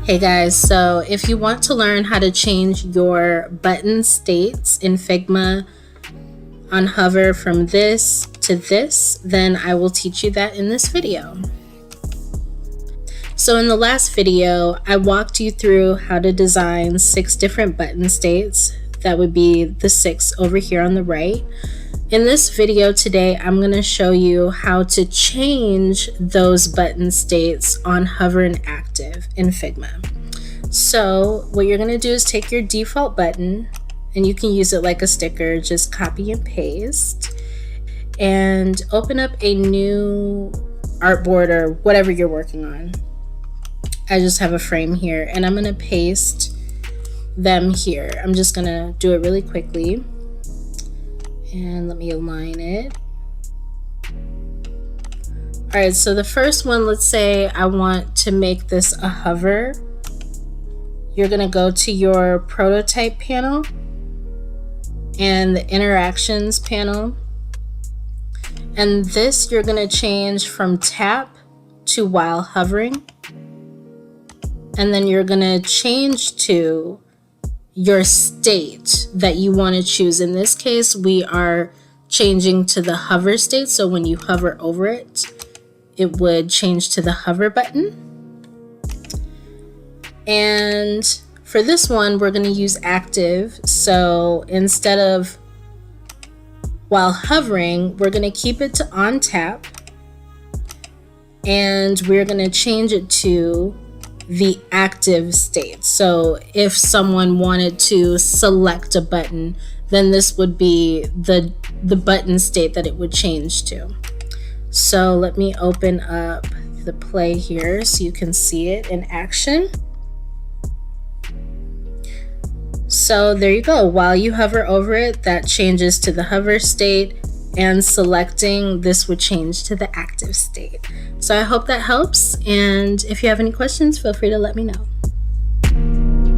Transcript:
Hey guys, so if you want to learn how to change your button states in Figma on hover from this to this, then I will teach you that in this video. So in the last video, I walked you through how to design 6 different button states. That would be the 6 over here on the right. In this video today, I'm going to show you how to change those button states on hover and active in Figma. So what you're going to do is take your default button, and you can use it like a sticker, just copy and paste, and open up a new artboard or whatever you're working on. I just have a frame here, and I'm going to paste them here. I'm just going to do it really quickly. And let me align it. All right, so the first one, let's say I want to make this a hover. You're gonna go to your prototype panel and the interactions panel. And this you're gonna change from tap to while hovering. And then you're gonna change to your state that you want to choose. In this case, we are changing to the hover state. So when you hover over it, it would change to the hover button. And for this one, we're going to use active. So instead of while hovering, we're going to keep it to on tap. And we're going to change it to the active state. So if someone wanted to select a button, then this would be the button state that it would change to. So let me open up the play here so you can see it in action. So there you go. While you hover over it, that changes to the hover state, and selecting this would change to the active state. So I hope that helps, and if you have any questions, feel free to let me know.